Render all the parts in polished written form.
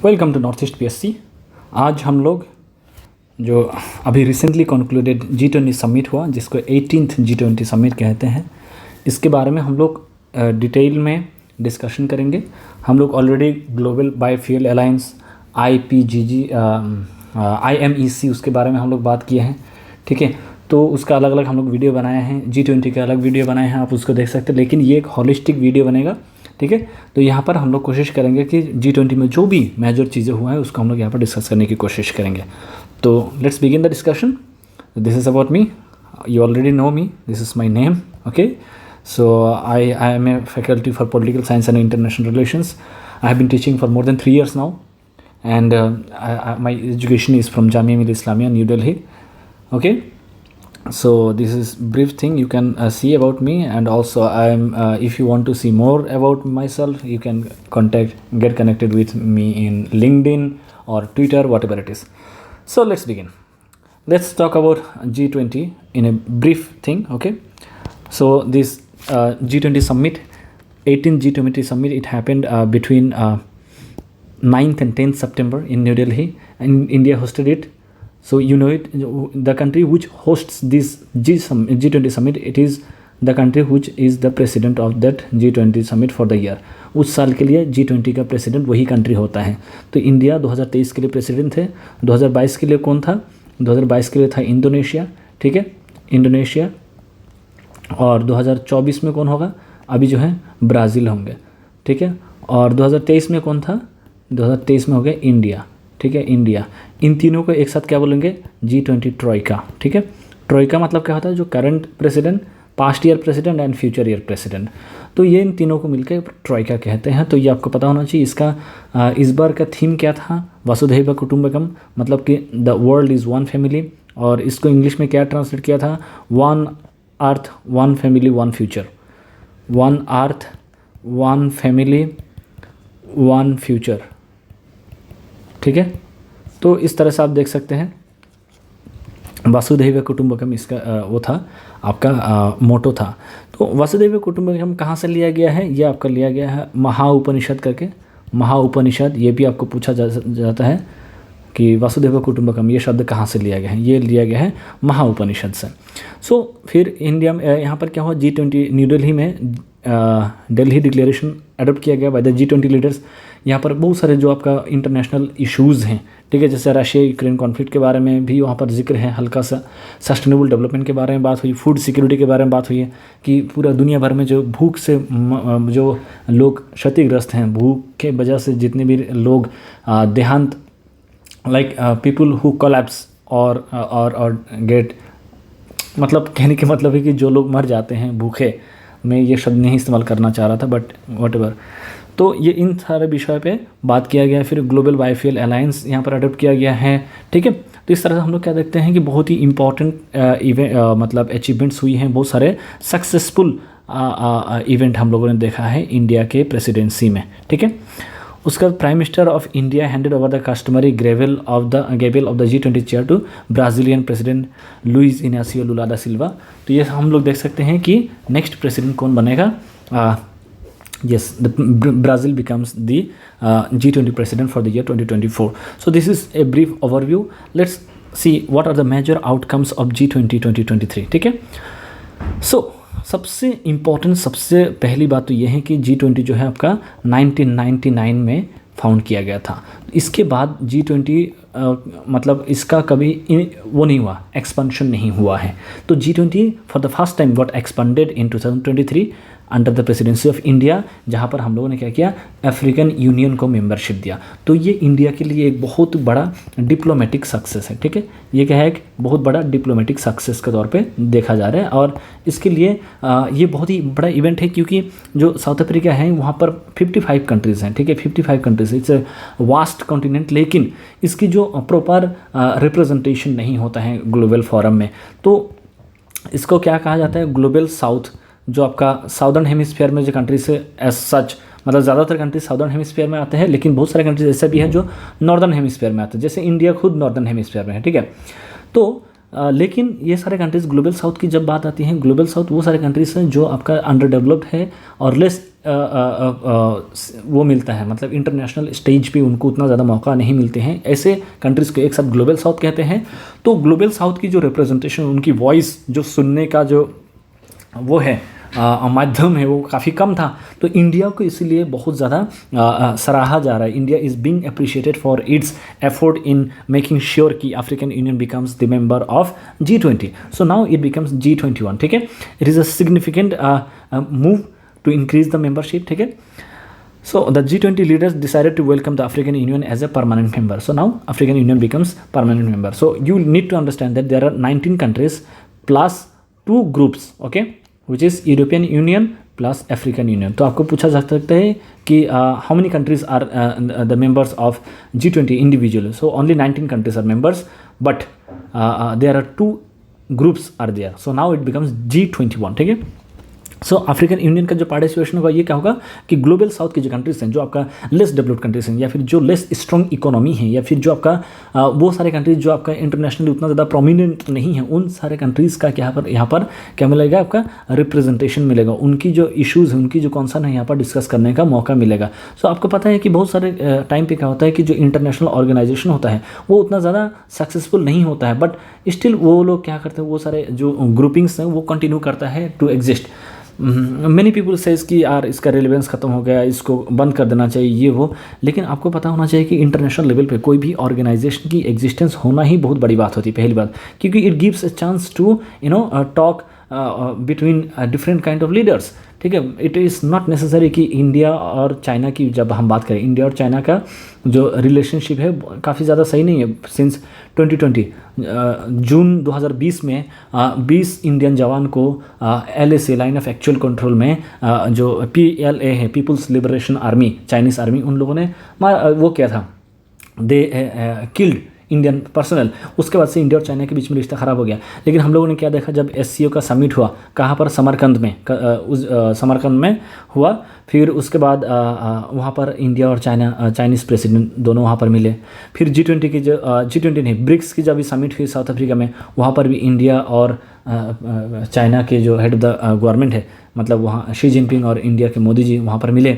Welcome to north east PSC. आज हम लोग जो अभी रिसेंटली कंक्लूडेड G20 समिट हुआ, जिसको 18th G20 समिट कहते हैं, इसके बारे में हम लोग डिटेल में डिस्कशन करेंगे। हम लोग already global Biofuel alliance IPGG IMEC उसके बारे में हम लोग बात किए हैं, ठीक है। तो उसका अलग अलग हम लोग वीडियो बनाए हैं, G20 के अलग वीडियो बनाए हैं, आप उसको देख सकते हैं। लेकिन ये एक होलिस्टिक वीडियो बनेगा, ठीक है। तो यहाँ पर हम लोग कोशिश करेंगे कि G20 में जो भी मेजर चीज़ें हुआ है उसको हम लोग यहाँ पर डिस्कस करने की कोशिश करेंगे। तो let's begin the discussion. This is about me, you already know me, this is my name, okay. So I am a faculty for political science and international relations. I have been teaching for more than 3 years now, and my education is from Jamia Millia Islamia, New Delhi, okay. So this is brief thing you can see about me, and also I am if you want to see more about myself, you can get connected with me in LinkedIn or Twitter, whatever it is. So let's begin. Let's talk about G20 in a brief thing, okay. So this G20 summit, 18th G20 summit, it happened between 9th and 10th September in New Delhi, and India hosted it. So you know it, the country which hosts this G20 summit, it is the country which is the president of that G20 summit for the year. उस साल के लिए G20 का president वही country होता है। तो India 2023 के लिए प्रेसिडेंट थे। 2022 के लिए कौन था? 2022 के लिए था इंडोनेशिया, ठीक है, इंडोनेशिया। और 2024 में कौन होगा? अभी जो है ब्राज़ील होंगे, ठीक है। और 2023 में कौन था? 2023 में हो गया इंडिया, ठीक है, इंडिया। इन तीनों को एक साथ क्या बोलेंगे? G20 ट्रोइका, ठीक है। ट्रोइका मतलब क्या होता है? जो current president, past year president and future year president, तो ये इन तीनों को मिलकर ट्रोइका कहते हैं। तो ये आपको पता होना चाहिए। इसका इस बार का थीम क्या था? वसुधैव कुटुंबकम, मतलब कि the world is one family. और इसको इंग्लिश में क्या ट्रांसलेट किया था? One earth one family one future, one earth one family one future, ठीक है। तो इस तरह से आप देख सकते हैं, वसुधैव कुटुंबकम इसका वो था, आपका मोटो था। तो वसुधैव कुटुंबकम कहाँ से लिया गया है? ये आपका लिया गया है महाउपनिषद करके, महाउपनिषद। ये भी आपको पूछा जाता है कि वसुधैव कुटुंबकम ये शब्द कहाँ से लिया गया है? ये लिया गया है महाउपनिषद से। सो फिर इंडिया में यहाँ पर क्या हुआ? G20 न्यू दिल्ली में दिल्ली डिक्लेरेशन अडोप्ट किया गया बाय द G20 लीडर्स। यहाँ पर बहुत सारे जो आपका इंटरनेशनल इश्यूज़ हैं, ठीक है, जैसे रशिया यूक्रेन कॉन्फ्लिक्ट के बारे में भी वहाँ पर जिक्र है, हल्का सा सस्टेनेबल डेवलपमेंट के बारे में बात हुई, फूड सिक्योरिटी के बारे में बात हुई है कि पूरा दुनिया भर में जो भूख से जो लोग क्षतिग्रस्त हैं, भूख के वजह से जितने भी लोग देहांत, लाइक पीपल हु कोलैप्स और गेट, मतलब कहने के मतलब है कि जो लोग मर जाते हैं भूखे, मैं ये शब्द नहीं इस्तेमाल करना चाह रहा था, बट व्हाटएवर। तो ये इन सारे विषय पे बात किया गया है। फिर ग्लोबल बायोफ्यूल अलायंस यहाँ पर अडोप्ट किया गया है, ठीक है। तो इस तरह से हम लोग क्या देखते हैं कि बहुत ही इंपॉर्टेंट मतलब अचीवमेंट्स हुई हैं, बहुत सारे सक्सेसफुल इवेंट हम लोगों ने देखा है इंडिया के प्रेसिडेंसी में, ठीक है। उसका prime minister of India handed over the customary gavel of the G20 chair to Brazilian president Luiz Inacio Lula da Silva. तो ये हम लोग देख सकते हैं कि नेक्स्ट प्रेसिडेंट कौन बनेगा? Yes, Brazil becomes the G20 president for the year 2024. So this is a brief overview. Let's see what are the major outcomes of G20 2023, ठीक है। So सबसे इम्पोर्टेंट, सबसे पहली बात तो ये है कि G20 जो है आपका 1999 में फाउंड किया गया था। इसके बाद G20 मतलब इसका कभी वो नहीं हुआ, एक्सपेंशन नहीं हुआ है। तो G20 for the first time got expanded in 2023 under the presidency of India, जहाँ पर हम लोगों ने क्या किया? अफ्रीकन यूनियन को मेंबरशिप दिया। तो ये इंडिया के लिए एक बहुत बड़ा डिप्लोमेटिक सक्सेस है, ठीक है। ये क्या है? एक बहुत बड़ा डिप्लोमेटिक सक्सेस के तौर पे देखा जा रहा है। और इसके लिए ये बहुत ही बड़ा इवेंट है, क्योंकि जो साउथ अफ्रीका है वहाँ पर 55 कंट्रीज़ हैं, ठीक है, 55 countries. It's a vast continent, लेकिन इसकी जो प्रॉपर रिप्रेजेंटेशन नहीं होता है ग्लोबल फोरम में। तो इसको क्या कहा जाता है? ग्लोबल साउथ, जो आपका साउदर्न हेमिस्फीयर में जो कंट्रीज है एज सच, मतलब ज़्यादातर कंट्रीज साउदर्न हेमिस्फीयर में आते हैं, लेकिन बहुत सारे कंट्रीज ऐसे भी हैं जो नॉर्दर्न हेमिस्फीयर में आते हैं, जैसे इंडिया खुद नॉर्दर्न हेमिस्फीयर में है, ठीक है। तो लेकिन ये सारे कंट्रीज़ ग्लोबल साउथ की जब बात आती है, ग्लोबल साउथ वो सारे कंट्रीज़ हैं जो आपका अंडर डेवलप्ड है और लेस वो मिलता है, मतलब इंटरनेशनल स्टेज पे उनको उतना ज़्यादा मौका नहीं मिलते हैं। ऐसे कंट्रीज़ को एक साथ ग्लोबल साउथ कहते हैं। तो ग्लोबल साउथ की जो रिप्रेजेंटेशन, उनकी वॉइस जो सुनने का जो वो है माध्यम है, वो काफ़ी कम था। तो इंडिया को इसीलिए बहुत ज़्यादा सराहा जा रहा है। India is being appreciated for its effort in making sure कि African Union becomes the member of G20। So now it becomes G21। ठीक है, it is a significant move to increase the membership. ठीक है, so the G20 leaders decided to welcome the African Union as a permanent member. So now African Union becomes permanent member. So you need to understand that there are 19 countries plus 2 groups, okay, which is European Union plus African Union. तो आपको पूछा जा सकता है कि how many countries are the members of G20 individually? So only 19 countries are members, but there are 2 groups are there. So now it becomes G21. ठीक है, सो African union का जो पार्टिसिपेशन होगा ये क्या होगा कि ग्लोबल साउथ की जो कंट्रीज हैं, जो आपका लेस डेवलप्ड कंट्रीज हैं, या फिर जो लेस स्ट्रॉन्ग इकोनॉमी है, या फिर जो आपका वो सारे कंट्रीज जो आपका इंटरनेशनली उतना ज़्यादा प्रोमिनेंट नहीं है, उन सारे कंट्रीज़ का यहाँ पर क्या मिलेगा, आपका रिप्रेजेंटेशन मिलेगा। उनकी जो इशूज़ हैं, उनकी जो कॉन्सर्न है, यहाँ पर डिस्कस करने का मौका मिलेगा। सो आपको पता है कि बहुत सारे टाइम पे क्या होता है कि जो इंटरनेशनल ऑर्गेनाइजेशन होता है वो उतना ज़्यादा सक्सेसफुल नहीं होता है, बट स्टिल वो लोग क्या करते हैं, वो सारे जो ग्रुपिंग्स हैं वो कंटिन्यू करता है to exist. Many people says कि यार इसका रिलेवेंस ख़त्म हो गया, इसको बंद कर देना चाहिए, ये वो। लेकिन आपको पता होना चाहिए कि इंटरनेशनल लेवल पे कोई भी ऑर्गेनाइजेशन की एग्जिस्टेंस होना ही बहुत बड़ी बात होती है, पहली बात, क्योंकि it gives a chance to talk between different kind of leaders. ठीक है, इट इज़ नॉट नेसेसरी कि इंडिया और चाइना की जब हम बात करें, इंडिया और चाइना का जो रिलेशनशिप है काफ़ी ज़्यादा सही नहीं है। सिंस 2020 जून 2020 में 20 इंडियन जवान को LAC line of actual control में जो PLA है, people's liberation army, Chinese army, उन लोगों ने वो किया था, दे किल्ड इंडियन पर्सनल। उसके बाद से इंडिया और चाइना के बीच में रिश्ता ख़राब हो गया। लेकिन हम लोगों ने क्या देखा, जब SCO का समिट हुआ, कहाँ पर, समरकंद में, समरकंद में हुआ। फिर उसके बाद वहाँ पर इंडिया और चाइनीज़ प्रेसिडेंट दोनों वहाँ पर मिले। फिर G20 की जो G20 नहीं, ब्रिक्स की जब भी समिट हुई साउथ अफ्रीका में, वहाँ पर भी इंडिया और चाइना के जो हेड ऑफ द गवर्नमेंट है, मतलब वहाँ शी जिनपिंग और इंडिया के मोदी जी वहाँ पर मिले।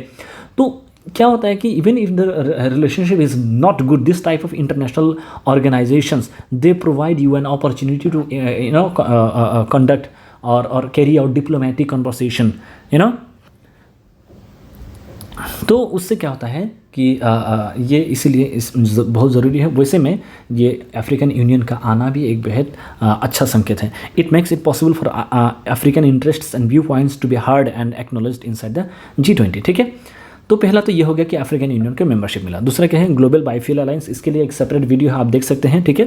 तो क्या होता है कि even if the relationship is not good, this type of international organisations they provide you an opportunity to conduct और कैरी आउट डिप्लोमेटिक कन्वर्सेशन, तो उससे क्या होता है कि ये इसीलिए बहुत ज़रूरी है। वैसे में ये अफ्रीकन यूनियन का आना भी एक बेहद अच्छा संकेत है। It makes it possible for African interests and view points to be heard and acknowledged inside the G20। ठीक है, तो पहला तो ये हो गया कि अफ्रीकन यूनियन को मेंबरशिप मिला। दूसरा क्या है, ग्लोबल बायोफ्यूल अलायंस। इसके लिए एक सेपरेट वीडियो आप देख सकते हैं। ठीक है,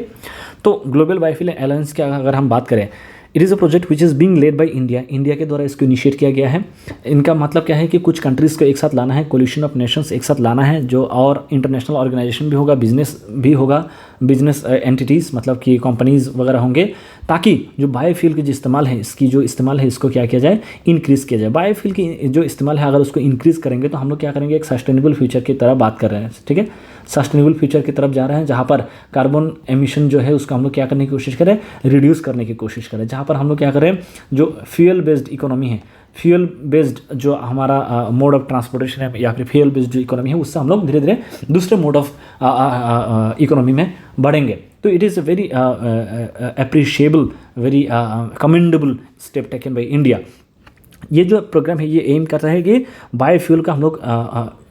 तो ग्लोबल बायोफ्यूल अलायंस की अगर हम बात करें, it is a project which is being led by India. India के द्वारा इसको इनिशिएट किया गया है। इनका मतलब क्या है कि कुछ कंट्रीज़ को एक साथ लाना है, कोलिशन ऑफ नेशंस एक साथ लाना है, जो और इंटरनेशनल ऑर्गेनाइजेशन भी होगा, बिजनेस भी होगा, बिजनेस एंटिटीज़ मतलब कि कंपनीज़ वगैरह होंगे, ताकि जो बायोफ्यूल की जो इस्तेमाल है, इसकी जो इस्तेमाल है, इसको क्या किया जाए, इंक्रीज़ किया जाए। बायोफ्यूल की जो इस्तेमाल है, अगर उसको इंक्रीज़ करेंगे तो हम लोग क्या करेंगे, एक सस्टेनेबल फ्यूचर की तरफ बात कर रहे हैं। ठीक है, सस्टेनेबल फ्यूचर की तरफ जा रहे हैं, जहाँ पर कार्बन एमिशन जो है उसको हम लोग क्या करने की कोशिश करें, रिड्यूस करने की कोशिश करें। जहाँ पर हम लोग क्या करें, जो फ्यूल बेस्ड इकोनॉमी है, फ्यूल बेस्ड जो हमारा मोड ऑफ ट्रांसपोर्टेशन है, या फिर फ्यूल बेस्ड जो इकोनॉमी है, उससे हम लोग धीरे धीरे दूसरे मोड ऑफ इकोनॉमी में बढ़ेंगे। तो it is a very appreciable, very commendable step taken by India. ये जो प्रोग्राम है ये एम करता है कि बायोफ्यूल का हम लोग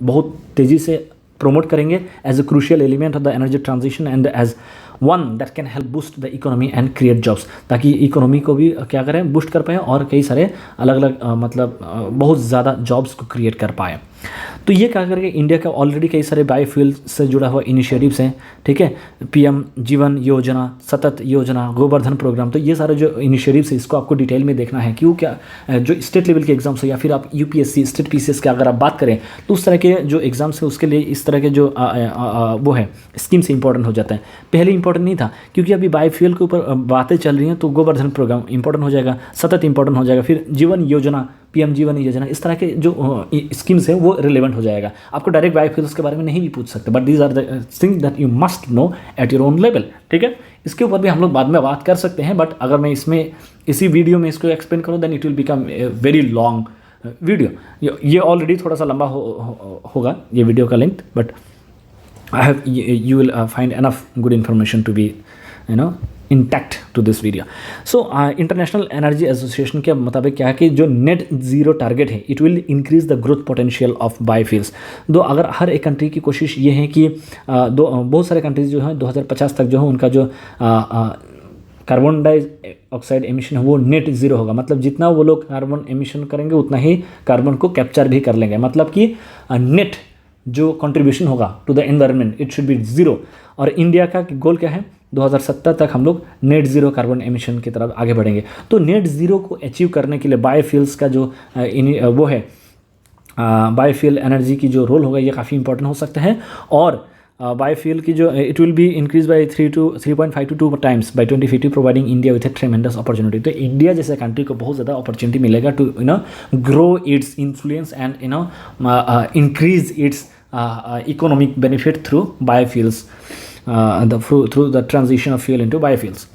बहुत तेज़ी से प्रमोट करेंगे as a crucial element of the energy transition and as one that can help boost the economy and create jobs, ताकि इकोनॉमी को भी क्या करें, बूस्ट कर पाएँ और कई सारे अलग अलग मतलब बहुत ज़्यादा जॉब्स को क्रिएट कर पाए। तो ये क्या करके इंडिया का ऑलरेडी कई सारे बायोफ्यूल से जुड़ा हुआ इनिशिएटिव्स हैं। ठीक है, PM जीवन योजना, सतत योजना, गोवर्धन प्रोग्राम, तो ये सारे जो इनिशिएटिव्स है इसको आपको डिटेल में देखना है। क्यों, क्या जो स्टेट लेवल के एग्जाम्स है, या फिर आप UPSC स्टेट PCS की अगर आप बात करें, तो उस तरह के जो एग्जाम्स है उसके लिए इस तरह के जो वो है स्कीम से इंपॉर्टेंट हो जाता है। पहले इंपॉर्टेंट नहीं था, क्योंकि अभी बायोफ्यूल के ऊपर बातें चल रही हैं, तो गोवर्धन प्रोग्राम इंपॉर्टेंट हो जाएगा, सतत इंपॉर्टेंट हो जाएगा, फिर जीवन योजना, PM जीवन योजना, इस तरह के जो स्कीम्स हैं वो रिलेवेंट हो जाएगा। आपको डायरेक्ट बायोफ्यूल्स के बारे में नहीं भी पूछ सकते, but these are the things that you must know at your own level, ठीक है। इसके ऊपर भी हम लोग बाद में बात कर सकते हैं, बट अगर मैं इसी वीडियो में इसको एक्सप्लेन करूँ then it will become very long video. ये ऑलरेडी थोड़ा सा लंबा होगा ये वीडियो का length, but you will find enough good information to be intact to this video. So international energy association के मुताबिक क्या है कि जो नेट ज़ीरो टारगेट है it will increase the growth potential of biofuels. अगर हर एक कंट्री की कोशिश ये है कि बहुत सारे कंट्रीज जो हैं 2050 तक जो है उनका जो कार्बन डाइऑक्साइड एमिशन है वो नेट ज़ीरो होगा। मतलब जितना वो लोग कार्बन एमिशन करेंगे उतना ही कार्बन को कैप्चर भी कर लेंगे। मतलब कि नेट जो कंट्रीब्यूशन होगा to the environment it should be zero. और इंडिया का गोल क्या है, 2070 तक हम लोग नेट ज़ीरो कार्बन एमिशन की तरफ आगे बढ़ेंगे। तो नेट ज़ीरो को अचीव करने के लिए बायोफ्यूल्स का जो वो है बायोफ्यूल एनर्जी की जो रोल होगा ये काफ़ी इंपॉर्टेंट हो सकता है। और बायोफ्यूल की जो it will be increase by 3.5 to 2 times by 2050 providing India with a tremendous opportunity. तो इंडिया जैसे कंट्री को बहुत ज़्यादा अपॉर्चुनिटी मिलेगा to grow its influence and increase its economic benefit through biofuels through the transition of fuel into biofuels.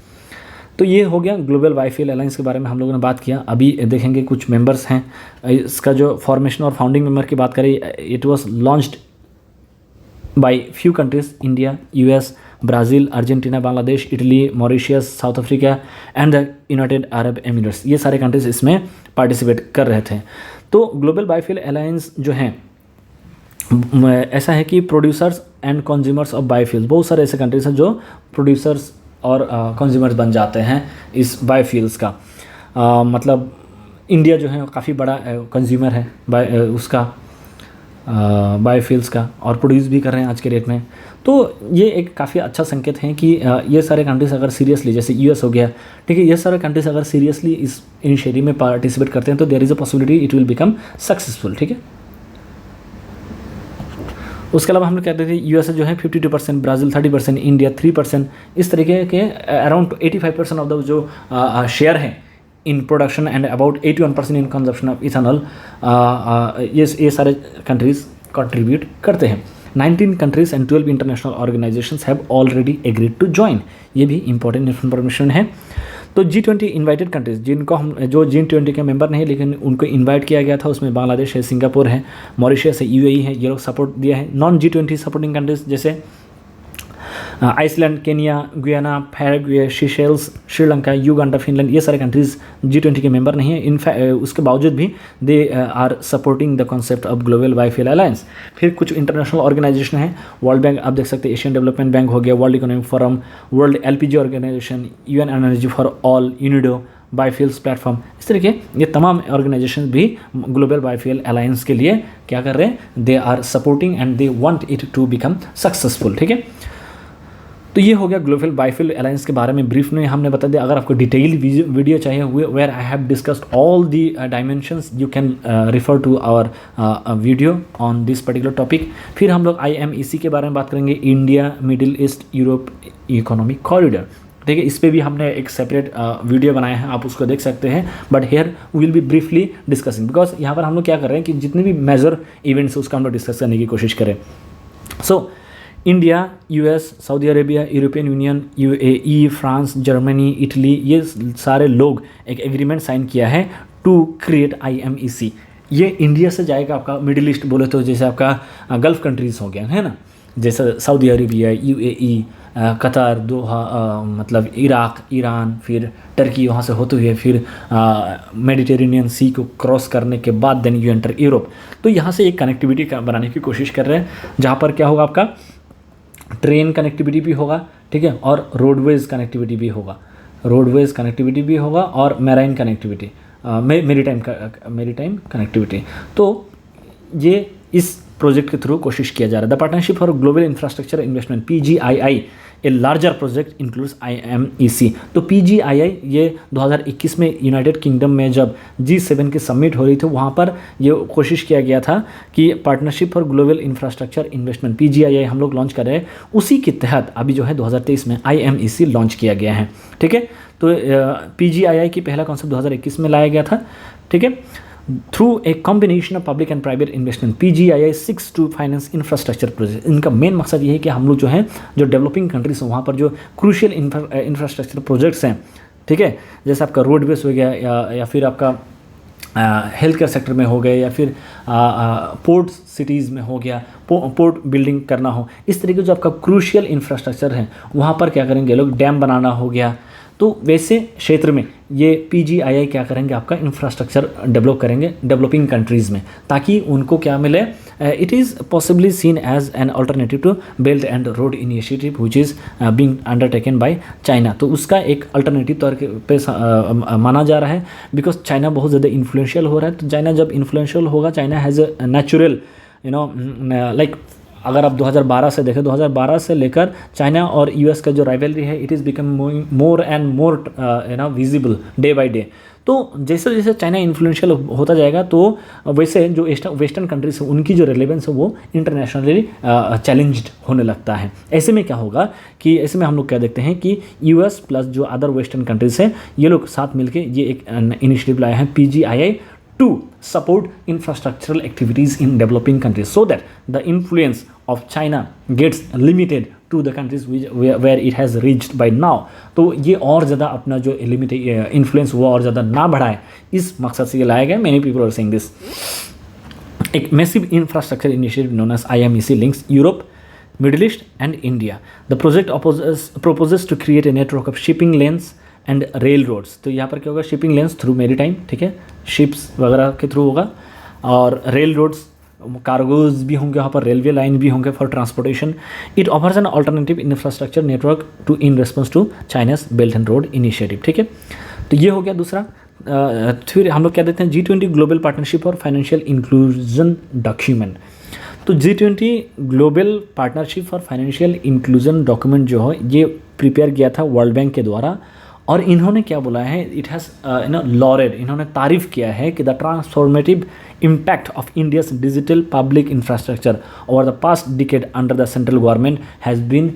तो ये हो गया ग्लोबल बायोफ्यूल अलायंस के बारे में हम लोगों ने बात किया। अभी देखेंगे कुछ मेंबर्स हैं। इसका जो फॉर्मेशन और फाउंडिंग मेंबर की बात करें, it was launched by few countries, India, US, Brazil, Argentina, Bangladesh, Italy, Mauritius, south Africa and the United Arab Emirates. ये सारे कंट्रीज इसमें पार्टिसिपेट कर रहे थे। तो ग्लोबल बायोफ्यूल अलायंस जो है ऐसा है कि producers and consumers of biofuels, बहुत सारे ऐसे कंट्रीज हैं जो प्रोड्यूसर्स और कंज्यूमर्स बन जाते हैं इस बायोफ्यूल्स का। मतलब इंडिया जो है काफ़ी बड़ा कंज्यूमर है उसका बायोफ्यूल्स का और प्रोड्यूस भी कर रहे हैं आज के डेट में। तो ये एक काफ़ी अच्छा संकेत है कि ये सारे कंट्रीज अगर सीरियसली, जैसे यूएस हो गया, ठीक है, ये सारे कंट्रीज अगर सीरियसली इस इनिशिएटिव में पार्टिसिपेट करते हैं तो there is a possibility it will become successful, ठीक है। उसके अलावा हम लोग कहते थे यूएसए जो है 52%, ब्राज़ील 30%, इंडिया 3%, इस तरीके के अराउंड 85% ऑफ द जो शेयर है in production and about 81% in consumption of ethanol, ये सारे कंट्रीज कंट्रीब्यूट करते हैं। 19 countries and 12 international organisations have already agreed to join. ये भी इंपॉर्टेंट इन्फॉर्मेशन है। तो G20 इन्वाइटेड कंट्रीज जिनको हम जो G20 के मेंबर नहीं लेकिन उनको इनवाइट किया गया था, उसमें बांग्लादेश है, सिंगापुर है, मॉरिशस है, UAE है, ये लोग सपोर्ट दिया है। नॉन G20 सपोर्टिंग कंट्रीज जैसे Iceland, Kenya, Guyana, Paraguay, Seychelles, Sri Lanka, Uganda, Finland, ये सारे कंट्रीज G20 के मेंबर नहीं है। इनफैक्ट उसके बावजूद भी they are supporting the concept of Global Biofuel Alliance. फिर कुछ इंटरनेशनल ऑर्गेनाइजेशन है, वर्ल्ड बैंक आप देख सकते हैं, एशियन डेवलपमेंट बैंक हो गया, World Economic Forum, World LPG Organisation, UN Energy for All, UNIDO, Biofuels Platform, इस तरीके ये तमाम ऑर्गेनाइजेशन भी ग्लोबल बायोफ्यूल अलायंस के लिए क्या कर रहे हैं, they are supporting and they want it to become successful, ठीक है। तो ये हो गया ग्लोबल बायोफ्यूल अलायंस के बारे में ब्रीफ में हमने बता दिया। अगर आपको डिटेल वीडियो चाहिए where I have discussed all the dimensions, you can refer to our video on this particular topic. फिर हम लोग IMEC के बारे में बात करेंगे, India Middle East Europe Economic Corridor, ठीक है। इस पर भी हमने एक सेपरेट वीडियो बनाया है, आप उसको देख सकते हैं, but here will be briefly discussing because यहाँ पर हम लोग क्या कर रहे हैं कि जितने भी मेजर इवेंट्स उसका हम लोग डिस्कस करने की कोशिश करें। So India, US, Saudi Arabia, European union, UAE, France, Germany, Italy, ये सारे लोग एक एग्रीमेंट साइन किया है टू क्रिएट IMEC। ये इंडिया से जाएगा, आपका मिडिल ईस्ट बोले तो जैसे आपका गल्फ़ कंट्रीज़ हो गया है ना, जैसे सऊदी अरेबिया, UAE, कतर, दोहा, मतलब इराक, ईरान, फिर टर्की, वहाँ से होते हुए फिर मेडिटेरेनियन सी को क्रॉस करने के बाद देन यू एंटर यूरोप। तो यहाँ से एक कनेक्टिविटी बनाने की कोशिश कर रहे हैं, जहाँ पर क्या होगा, आपका ट्रेन कनेक्टिविटी भी होगा, ठीक है, और रोडवेज़ कनेक्टिविटी भी होगा, रोडवेज़ कनेक्टिविटी भी होगा और मैराइन कनेक्टिविटी, मेरीटाइम कनेक्टिविटी। तो ये इस प्रोजेक्ट के थ्रू कोशिश किया जा रहा है। The partnership for global infrastructure investment PGII a larger project includes IMEC। तो PGII ये 2021 में यूनाइटेड किंगडम में जब G7 की समिट हो रही थी, वहाँ पर ये कोशिश किया गया था कि partnership for global infrastructure investment PGII हम लोग लॉन्च कर रहे हैं। उसी के तहत अभी जो है 2023 में IMEC लॉन्च किया गया है, ठीक है। तो PGII की पहला कॉन्सेप्ट 2021 में लाया गया था, ठीक है। Through a combination of public and private investment PGII six to finance infrastructure project. इनका मेन मकसद ये है कि हम लोग जो है जो डेवलपिंग कंट्रीज हैं वहाँ पर जो क्रूशियल इंफ्रास्ट्रक्चर प्रोजेक्ट्स हैं, ठीक है, जैसे आपका रोडवेज हो गया या फिर आपका हेल्थ केयर सेक्टर में हो गए या फिर पोर्ट सिटीज़ में हो गया, पोर्ट बिल्डिंग करना हो, इस तरीके जो आपका क्रूशियल इंफ्रास्ट्रक्चर है वहाँ पर क्या करेंगे लोग, डैम बनाना हो गया, तो वैसे क्षेत्र में ये PGII क्या करेंगे, आपका इंफ्रास्ट्रक्चर डेवलप करेंगे डेवलपिंग कंट्रीज़ में, ताकि उनको क्या मिले, it is possibly seen as an alternative to Belt and Road Initiative which is being undertaken by China. तो उसका एक अल्टरनेटिव तौर पे माना जा रहा है, बिकॉज चाइना बहुत ज़्यादा इन्फ्लुएंशियल हो रहा है। तो चाइना जब इन्फ्लुएंशियल होगा, China has a natural like अगर आप 2012 से देखें, 2012 से लेकर चाइना और US का जो राइवलरी है, it is become more and more visible day by day. तो जैसे जैसे चाइना इन्फ्लुएंशियल होता जाएगा, तो वैसे जो वेस्टर्न कंट्रीज है उनकी जो रिलेवेंस है वो इंटरनेशनली चैलेंज्ड होने लगता है। ऐसे में क्या होगा कि ऐसे में हम लोग क्या देखते हैं कि US प्लस जो अदर वेस्टर्न कंट्रीज हैं, ये लोग साथ मिलके ये एक इनिशिएटिव लाए हैं PGII to support infrastructural activities in developing countries so that the influence of China gets limited to the countries where it has reached by now। तो ये और ज़्यादा अपना जो लिमिटेड इन्फ्लुएंस वो और ज़्यादा ना बढ़ाए, इस मकसद से ये लाया गया। Many people are saying this. एक massive infrastructure initiative known as IMEC links Europe, Middle East and India। The project proposes to create a network of shipping lanes and rail roads. तो यहाँ पर क्या होगा, शिपिंग लेन्स थ्रू मेरीटाइम, ठीक है, ships वगैरह के थ्रू होगा, और रेल रोड्स, कार्गोज भी होंगे वहाँ पर, रेलवे लाइन भी होंगे for transportation. It offers an alternative infrastructure network to in response to China's Belt and Road Initiative, ठीक है। तो ये हो गया दूसरा। फिर हम लोग क्या देते हैं, G20 ग्लोबल पार्टनरशिप और फाइनेंशियल इंक्लूजन डॉक्यूमेंट। तो G20 global partnership for financial inclusion document जो है ये प्रिपेयर किया था वर्ल्ड बैंक के द्वारा, और इन्होंने क्या बोला है, इट हैज़ लॉरेड, इन्होंने तारीफ़ किया है कि the transformative impact of India's digital public infrastructure over the past decade under the central government has been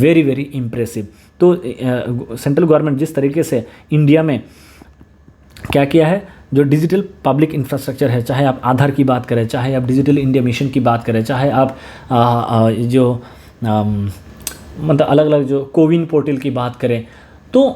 very very impressive. तो सेंट्रल गवर्नमेंट जिस तरीके से इंडिया में क्या किया है, जो डिजिटल पब्लिक इंफ्रास्ट्रक्चर है, चाहे आप आधार की बात करें, चाहे आप डिजिटल इंडिया मिशन की बात करें, चाहे आप जो मतलब अलग अलग जो कोविन पोर्टल की बात करें, तो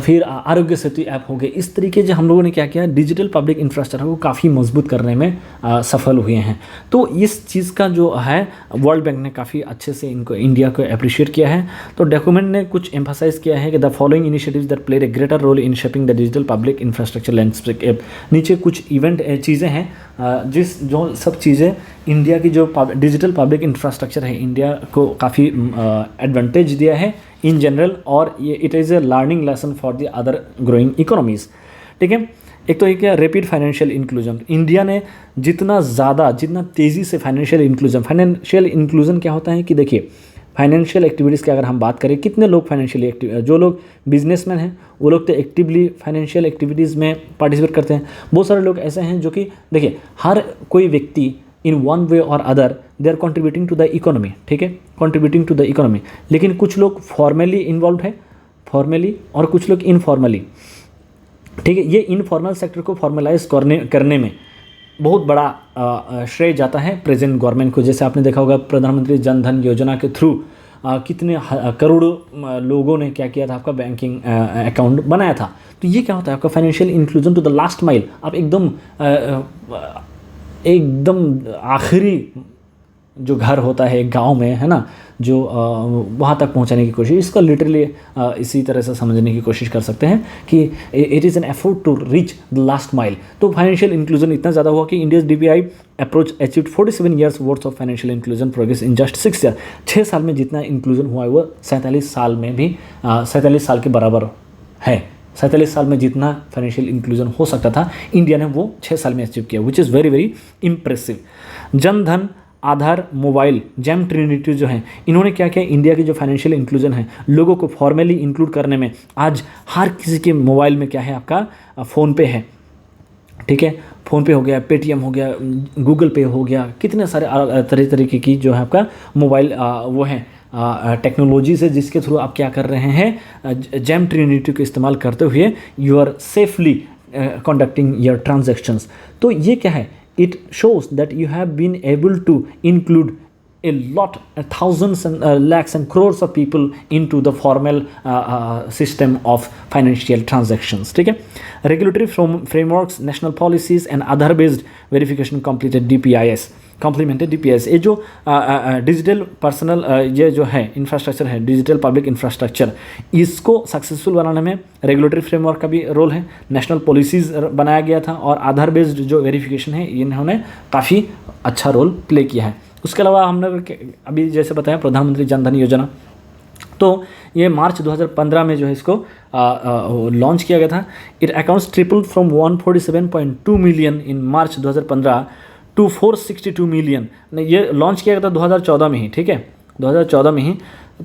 फिर आरोग्य सेतु ऐप हो गए, इस तरीके से हम लोगों ने क्या किया, डिजिटल पब्लिक इंफ्रास्ट्रक्चर को काफ़ी मजबूत करने में सफल हुए हैं। तो इस चीज़ का जो है वर्ल्ड बैंक ने काफ़ी अच्छे से इनको इंडिया को अप्रिशिएट किया है। तो डॉक्यूमेंट ने कुछ एम्फासाइज किया है कि the following initiatives that played a greater role in shaping the digital public infrastructure landscape. नीचे कुछ इवेंट चीज़ें हैं, जो सब चीज़ें इंडिया की जो डिजिटल पब्लिक इंफ्रास्ट्रक्चर है, इंडिया को काफ़ी एडवांटेज दिया है इन जनरल, और ये it is a learning lesson for the other growing economies, ठीक है। एक तो एक है रैपिड फाइनेंशियल इंक्लूजन। इंडिया ने जितना तेज़ी से फाइनेंशियल इंक्लूजन क्या होता है कि देखिए, फाइनेंशियल एक्टिविटीज़ की अगर हम बात करें, कितने लोग फाइनेंशियली एक्टिव, जो लोग बिजनेसमैन हैं वो लोग तो एक्टिवली फाइनेंशियल एक्टिविटीज़ में पार्टिसिपेट करते हैं। बहुत सारे लोग ऐसे हैं जो कि देखिए, हर कोई व्यक्ति इन वन वे और other they are contributing to the economy, ठीक है, कॉन्ट्रीब्यूटिंग टू द इकोनॉमी। लेकिन कुछ लोग फॉर्मली इन्वॉल्व है, फॉर्मली, और कुछ लोग इनफॉर्मली, ठीक है। ये इनफॉर्मल सेक्टर को फॉर्मलाइज करने में बहुत बड़ा श्रेय जाता है प्रेजेंट गवर्नमेंट को। जैसे आपने देखा होगा प्रधानमंत्री जन धन योजना के थ्रू कितने करोड़ों लोगों ने क्या किया था, आपका बैंकिंग अकाउंट बनाया था। तो ये क्या होता है, आपका financial inclusion to the last mile. आप एकदम आखिरी जो घर होता है एक गांव में, है ना, जो वहाँ तक पहुँचाने की कोशिश, इसको लिटरली इसी तरह से समझने की कोशिश कर सकते हैं कि it is an effort to reach the last mile. तो फाइनेंशियल इंक्लूजन इतना ज़्यादा हुआ कि India's DPI approach achieved 47 years worth of financial inclusion progress in just 6 years। 6 साल में जितना इंक्लूजन हुआ है वो 47 साल में भी 47 साल के बराबर है। 47 साल में जितना फाइनेंशियल इंक्लूजन हो सकता था, इंडिया ने वो 6 साल में अचीव किया, विच is very very impressive. Jan Dhan, Aadhaar, mobile, GeM Trinity जो है, इन्होंने क्या किया, इंडिया की जो फाइनेंशियल इंक्लूजन है, लोगों को फॉर्मली इंक्लूड करने में, आज हर किसी के मोबाइल में क्या है, आपका फ़ोनपे है, ठीक है, फ़ोनपे हो गया, पेटीएम हो गया, गूगल पे हो गया, कितने सारे तरह तरीके की जो है आपका मोबाइल वो है टेक्नोलॉजी से, जिसके थ्रू आप क्या कर रहे हैं, जेम ट्रिनिटी को इस्तेमाल करते हुए you are safely conducting your transactions. तो ये क्या है? It shows that you have been able to include a lot, thousands and lakhs and crores of people into the formal system of financial transactions. ठीक है? Regulatory frameworks, national policies and other based verification completed DPIS. Complimented DPIS, ये जो digital personal ये जो है infrastructure है, digital public infrastructure, इसको successful बनाने में रेगुलेटरी फ्रेमवर्क का भी रोल है, नेशनल पॉलिसीज़ बनाया गया था और आधार बेस्ड जो वेरिफिकेशन है इन्होंने काफ़ी अच्छा रोल प्ले किया है। उसके अलावा हमने अभी जैसे बताया प्रधानमंत्री जन धन योजना, तो ये मार्च 2015 में जो है इसको लॉन्च किया गया था। It accounts triple from 147.2 million in March 2015 to 462 million. ये लॉन्च किया गया था 2014 में ही, ठीक है, 2014 में ही।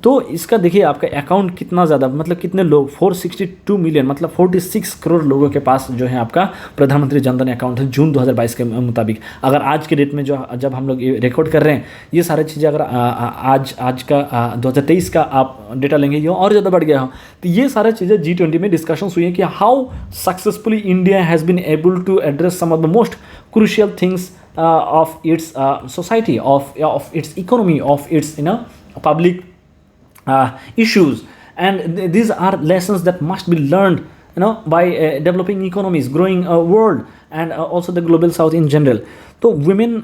तो इसका देखिए आपका अकाउंट कितना ज़्यादा, मतलब कितने लोग, 462 मिलियन, मतलब 46 करोड़ लोगों के पास जो है आपका प्रधानमंत्री जनधन अकाउंट है जून 2022 के मुताबिक। अगर आज के डेट में जो जब हम लोग ये रिकॉर्ड कर रहे हैं, ये सारी चीज़ें अगर आज का 2023 का आप डेटा लेंगे ये और ज़्यादा बढ़ गया हो। तो ये सारी चीज़ें G20 में डिस्कशन हुई हैं कि how successfully India has been able to address some of the most crucial things of its society, of its economy, of its public issues, and these are lessons that must be learned by developing economies, growing world, and also the global south in general. तो women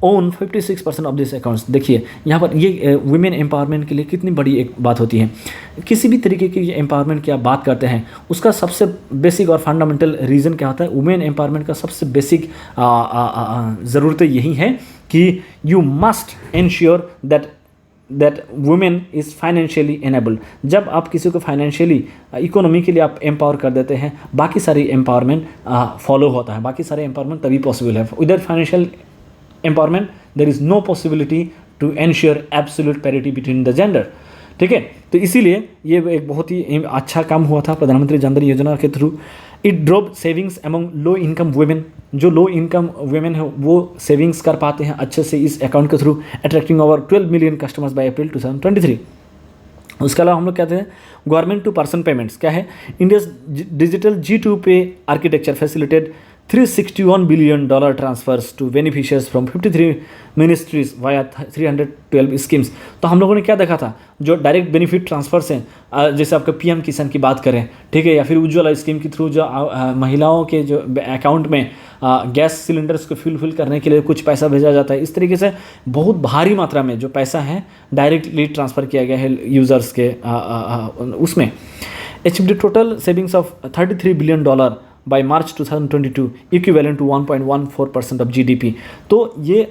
own 56% of these accounts। देखिए यहाँ पर ये women empowerment के लिए कितनी बड़ी एक बात होती है। किसी भी तरीके की empowerment की आप बात करते हैं, उसका सबसे बेसिक और फंडामेंटल रीज़न क्या होता है? women empowerment का सबसे बेसिक ज़रूरत यही है कि you must ensure that women is financially enabled। जब आप किसी को फाइनेंशियली इकोनॉमी के लिए आप एम्पावर कर देते हैं, बाकी सारी एम्पावरमेंट फॉलो होता है, बाकी सारे एम्पावरमेंट तभी पॉसिबल है। Without financial empowerment there is no possibility to ensure absolute parity between the gender. ठीक है, तो इसीलिए ये एक बहुत ही अच्छा काम हुआ था प्रधानमंत्री जन धन योजना के through. It drop savings among low income women. जो लो इनकम वुमेन है वो सेविंग्स कर पाते हैं अच्छे से इस अकाउंट के through, attracting over 12 million customers by April 2023। उसके अलावा हम लोग कहते हैं गवर्नमेंट टू पर्सन पेमेंट्स क्या है? India digital G2Pay architecture facilitate $361 billion transfers to beneficiaries from 53 ministries via 312 schemes. तो हम लोगों ने क्या देखा था? जो डायरेक्ट बेनिफिट ट्रांसफर्स हैं, जैसे आपका PM किसान की बात करें, ठीक है, या फिर उज्ज्वला स्कीम के थ्रू जो महिलाओं के जो अकाउंट में गैस सिलेंडर्स को फिल करने के लिए कुछ पैसा भेजा जाता है। इस तरीके से बहुत भारी मात्रा में जो पैसा है डायरेक्टली ट्रांसफ़र किया गया है यूज़र्स के उसमें। Achieved total savings of $33 billion by March 2022 equivalent to 1.14% of GDP। तो ये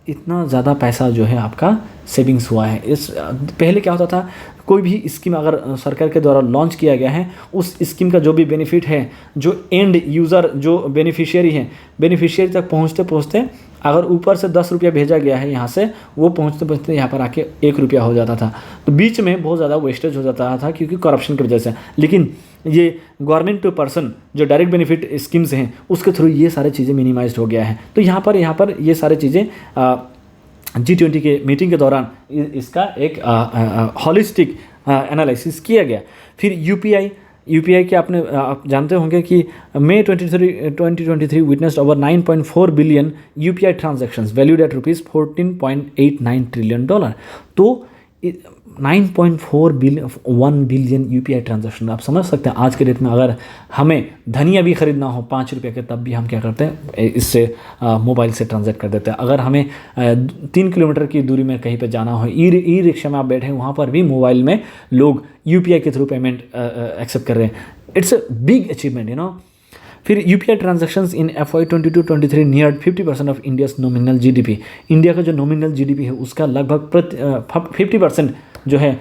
इतना ज़्यादा पैसा जो है आपका सेविंग्स हुआ है। इस पहले क्या होता था, कोई भी स्कीम अगर सरकार के द्वारा लॉन्च किया गया है, उस स्कीम का जो भी बेनिफिट है, जो एंड यूज़र जो बेनिफिशियरी है, बेनिफिशियरी तक पहुँचते पहुँचते अगर ऊपर से 10 रुपया भेजा गया है यहाँ से, वो पहुँचते पहुँचते यहाँ पर आके 1 रुपया हो जाता था। तो बीच में बहुत ज़्यादा वेस्टेज हो जाता था क्योंकि करप्शन की वजह से। लेकिन ये गवर्नमेंट टू पर्सन जो डायरेक्ट बेनिफिट स्कीम्स हैं उसके थ्रू ये सारी चीज़ें मिनिमाइज्ड हो गया है। तो यहाँ पर ये सारी चीज़ें G20 के मीटिंग के दौरान इसका एक हॉलिस्टिक एनालिसिस किया गया। फिर यूपीआई के आप जानते होंगे कि मई 2023 witnessed over 9.4 billion UPI transactions valued at $14.89 trillion. तो 9.4 बिलियन यूपीआई ट्रांजैक्शन। आप समझ सकते हैं आज के डेट में अगर हमें धनिया भी ख़रीदना हो 5 रुपये के, तब भी हम क्या करते हैं, इससे मोबाइल से ट्रांजैक्ट कर देते हैं। अगर हमें 3 किलोमीटर की दूरी में कहीं पे जाना हो, ई रिक्शा में आप बैठे हैं, वहाँ पर भी मोबाइल में लोग यूपीआई के थ्रू पेमेंट एक्सेप्ट कर रहे हैं। इट्स अ बिग अचीवमेंट फिर UPI transactions in FY 22-23 near 50% of India's nominal GDP। India का जो नॉमिनल GDP है उसका लगभग 50% जो है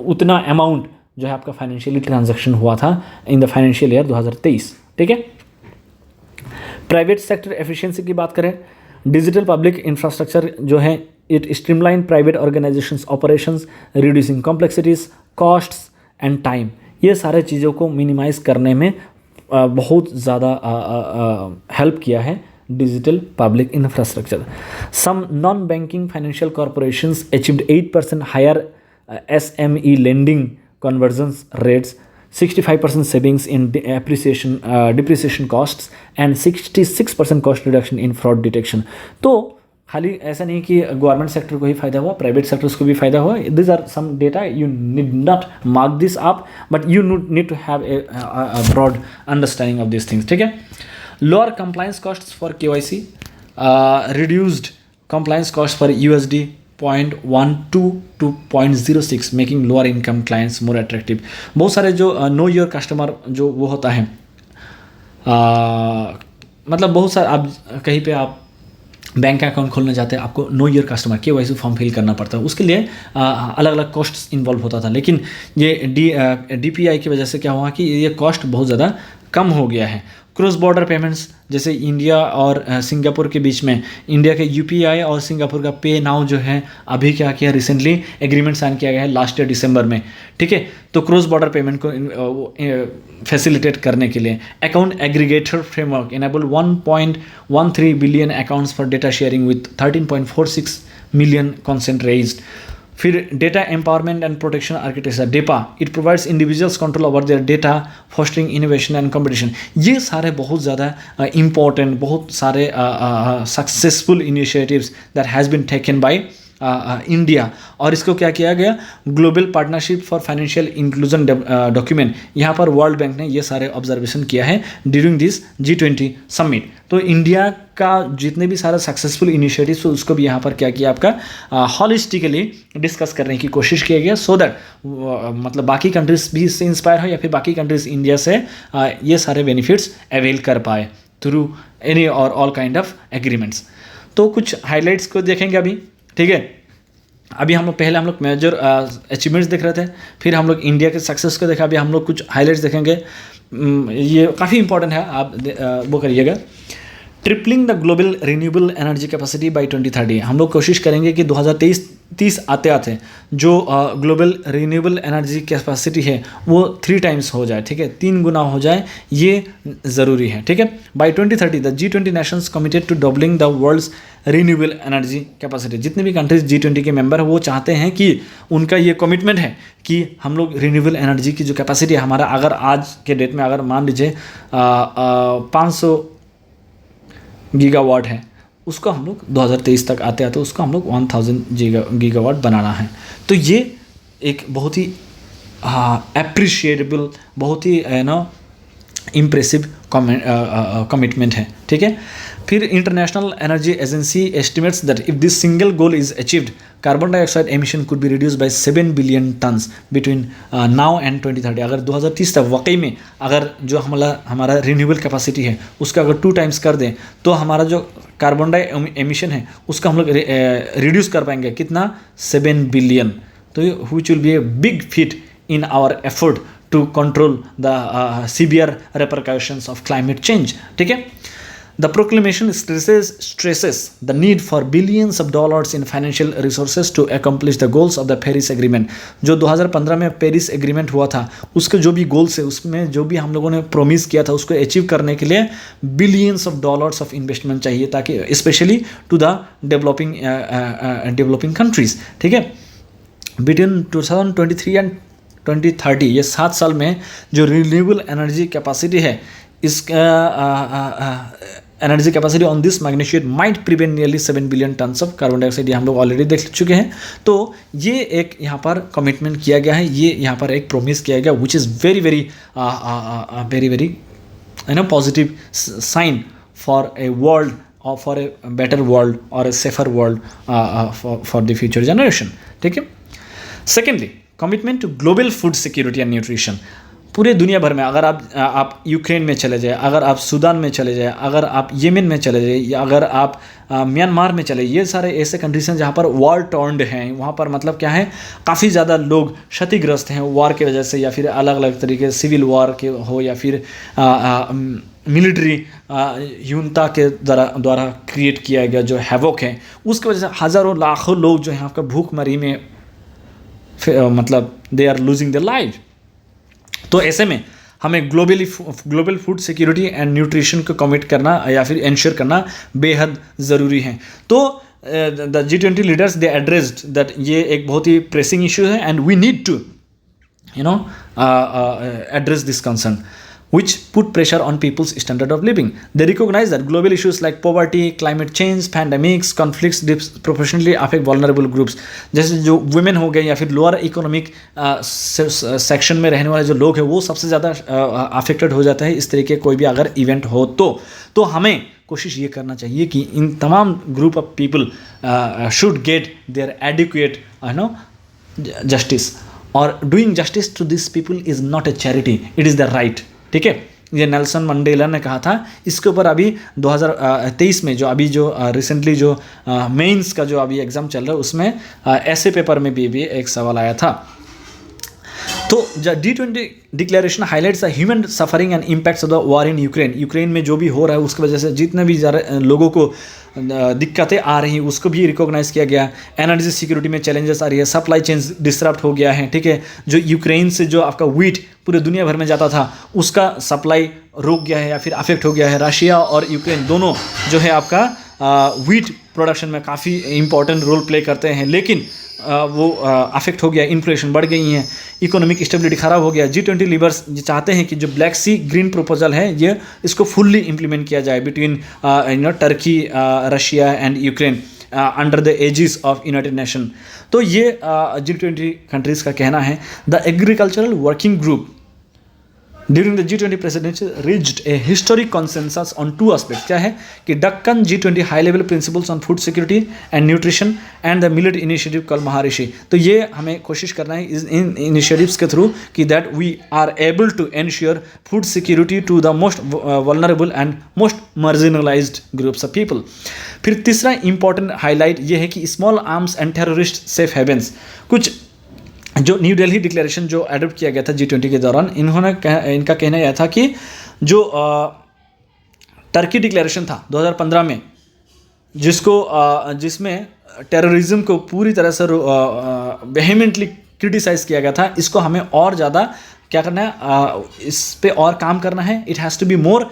उतना अमाउंट जो है आपका फाइनेंशियली ट्रांजैक्शन हुआ था इन द फाइनेंशियल ईयर 2023। ठीक है, प्राइवेट सेक्टर एफिशिएंसी की बात करें, डिजिटल पब्लिक इंफ्रास्ट्रक्चर जो है it streamline private organisations operations, reducing complexities, costs and time. ये सारे चीज़ों को मिनिमाइज करने में बहुत ज़्यादा हेल्प किया है digital public infrastructure. Some non banking financial corporations achieved 8% higher SME lending conversion rates 65% savings in depreciation costs and 66% cost reduction in fraud detection. तो खाली ऐसा नहीं कि गवर्नमेंट सेक्टर को ही फायदा हुआ, प्राइवेट सेक्टर्स को भी फायदा हुआ. This are some data, you need not mark this up, but you need to have a broad understanding of this things. ठीक है. Lower compliance costs for KYC, reduced compliance cost for USD 0.12 to 0.06, making lower income clients more attractive. बहुत सारे जो know your customer जो वो होता है, मतलब बहुत सारे आप कहीं पे आप बैंक अकाउंट खोलने जाते हैं, आपको know your customer KYC form fill करना पड़ता है, उसके लिए अलग अलग कॉस्ट्स इन्वॉल्व होता था. लेकिन ये DPI की वजह से क्या हुआ कि ये कॉस्ट बहुत ज़्यादा कम हो गया है. क्रॉस बॉर्डर पेमेंट्स, जैसे इंडिया और सिंगापुर के बीच में, इंडिया के UPI और सिंगापुर का पे नाउ जो है, अभी क्या किया, रिसेंटली एग्रीमेंट साइन किया गया है लास्ट ईयर दिसंबर में. ठीक है. तो क्रॉस बॉर्डर पेमेंट को फैसिलिटेट करने के लिए account aggregator framework enable 1.13 billion accounts for data sharing with 13.46 million consent raised. फिर data empowerment and protection architecture, DEPA, it provides individuals control over their data, fostering innovation and competition. ये सारे बहुत ज़्यादा important, बहुत सारे successful initiatives that has been taken by India. और इसको क्या किया गया, global partnership for financial inclusion document, यहाँ पर वर्ल्ड बैंक ने ये सारे ऑब्जर्वेशन किया है ड्यूरिंग दिस G20 समिट. तो इंडिया का जितने भी सारे सक्सेसफुल इनिशिएटिव्स, उसको भी यहाँ पर क्या किया, आपका हॉलिस्टिकली डिस्कस करने की कोशिश किया गया, सो दैट मतलब बाकी कंट्रीज भी इससे इंस्पायर हो, या फिर बाकी कंट्रीज इंडिया से ये सारे बेनिफिट्स अवेल कर पाए थ्रू एनी और ऑल काइंड ऑफ एग्रीमेंट्स. तो कुछ हाईलाइट्स को देखेंगे अभी. ठीक है. अभी हम लोग पहले मेजर अचीवमेंट्स देख रहे थे, फिर हम लोग इंडिया के सक्सेस को देखा, अभी हम लोग कुछ हाईलाइट्स देखेंगे. ये काफ़ी इंपॉर्टेंट है, आप वो करिएगा. Tripling the global renewable energy capacity by 2030. हम लोग कोशिश करेंगे कि 2030 आते आते जो ग्लोबल रिन्यूएबल एनर्जी कैपेसिटी है वो 3 टाइम्स हो जाए. ठीक है. 3 गुना हो जाए, ये ज़रूरी है. ठीक है. By 2030 the G20 nations committed to doubling the world's renewable energy capacity. जितने भी कंट्रीज G20 के मेंबर है, वो चाहते हैं कि उनका ये कमिटमेंट है कि हम लोग रिन्यूएबल एनर्जी की जो कैपेसिटी है हमारा, अगर आज के डेट में अगर मान लीजिए 500 गीगावाट है, उसको हम लोग 2023 तक आते आते उसको हम लोग 1000 गीगावाट बनाना है. तो ये एक बहुत ही एप्रिशिएटेबल, बहुत ही इम्प्रेसिव कमिटमेंट है. ठीक है. फिर international energy agency estimates that if this single goal is achieved, carbon dioxide emission could be reduce by 7 billion turns between now and 2030. अगर 2030 तक वाकई में अगर जो हमारा रिन्यूएबल कैपेसिटी है उसका अगर 2 टाइम्स कर दें, तो हमारा जो कार्बन डाई एमिशन है उसका हम लोग रिड्यूस कर पाएंगे. कितना? 7 बिलियन. तो which will be a big feat in our effort to control the severe repercussions of climate change. ठीक है. The proclamation stresses the need for billions of dollars in financial resources to accomplish the goals of the Paris Agreement. जो 2015 में Paris agreement हुआ था, उसके जो भी goals है, उसमें जो भी हम लोगों ने प्रोमिस किया था, उसको अचीव करने के लिए billions of dollars of investment चाहिए, ताकि specially to the developing countries. ठीक है. बिटवीन 2023 एंड 2030, ये 7 साल में जो रिन्यूएबल एनर्जी कैपेसिटी है, इसका energy capacity on this magnitude might prevent nearly 7 billion tons of carbon dioxide. हम लोग ऑलरेडी देख चुके हैं. तो ये एक यहाँ पर कमिटमेंट किया गया है, ये यहाँ पर एक प्रोमिस किया गया, which is very very positive sign for a world, or for a better world or a safer world for the future generation. ठीक है. Secondly, commitment to global food security and nutrition. पूरे दुनिया भर में अगर आप यूक्रेन में चले जाए, अगर आप सूडान में चले जाए, अगर आप येमेन में चले जाए, या अगर आप म्यांमार में चले, ये सारे ऐसे कंट्रीज हैं जहाँ पर वॉर टॉर्न्ड हैं. वहाँ पर मतलब क्या है, काफ़ी ज़्यादा लोग क्षतिग्रस्त हैं वॉर की वजह से, या फिर अलग अलग तरीके सिविल वॉर के हो, या फिर मिलिट्री यूनता के द्वारा क्रिएट किया गया जो हैवोक है, उसकी वजह से हज़ारों लाखों लोग जो यहाँ का भूखमरी में मतलब they are losing the life. तो ऐसे में हमें global food security and nutrition को कमिट करना या फिर इंश्योर करना बेहद ज़रूरी है. तो the G20 leaders they addressed that ये एक बहुत ही प्रेसिंग इशू है, and we need to address this concern, which put pressure on people's standard of living. They recognize that global issues like poverty, climate change, pandemics, conflicts disproportionately affect vulnerable groups. जैसे जो women हो गए या फिर lower economic section में रहने वाले जो लोग हैं वो सबसे ज़्यादा अफेक्टेड हो जाता है इस तरीके कोई भी अगर इवेंट हो तो हमें कोशिश ये करना चाहिए कि इन तमाम group of people should get their adequate justice, और doing justice to this people is not a charity, it is the right. ठीक है, ये नेल्सन मंडेला ने कहा था। इसके ऊपर अभी 2023 में जो अभी जो रिसेंटली जो मेंस का जो अभी एग्ज़ाम चल रहा है उसमें ऐसे पेपर में भी एक सवाल आया था। तो G20 declaration highlights the human suffering and impacts of the war in Ukraine में जो भी हो रहा है उसकी वजह से जितने भी लोगों को दिक्कतें आ रही हैं उसको भी रिकॉग्नाइज किया गया। एनर्जी सिक्योरिटी में चैलेंजेस आ रही है, सप्लाई चेन डिस्टरप्ट हो गया है। ठीक है, जो यूक्रेन से जो आपका व्हीट पूरे दुनिया भर में जाता था उसका सप्लाई रुक गया है या फिर अफेक्ट हो गया है। रशिया और यूक्रेन दोनों जो है आपका व्हीट प्रोडक्शन में काफ़ी इंपॉर्टेंट रोल प्ले करते हैं, लेकिन वो अफेक्ट हो गया, इन्फ्लेशन बढ़ गई है, इकोनॉमिक स्टेबिलिटी ख़राब हो गया। G20 लीडर्स चाहते हैं कि जो ब्लैक सी ग्रीन प्रपोजल है ये इसको फुल्ली इम्प्लीमेंट किया जाए between Turkey, Russia and Ukraine under the aegis of United Nation. तो ये G20 कंट्रीज़ का कहना है। The agricultural working group during the G20 presidency reached a historic consensus on 2 aspects. क्या है कि Deccan G20 high level principles on food security and nutrition and the millet initiative call Maharishi. तो ये हमें कोशिश करना है इन इनिशिएटिव्स के थ्रू कि that we are able to ensure food security to the most vulnerable and most marginalised groups of people. फिर तीसरा इंपॉर्टेंट हाईलाइट ये है कि small arms and terrorist safe havens. कुछ जो न्यू दिल्ली डिक्लेरेशन जो एडॉप्ट किया गया था G20 के दौरान, इनका कहना यह था कि जो टर्की डिक्लेरेशन था 2015 में जिसमें टेररिज्म को पूरी तरह से वेहेमेंटली क्रिटिसाइज़ किया गया था, इसको हमें और ज़्यादा क्या करना है, इस पे और काम करना है। It has to be more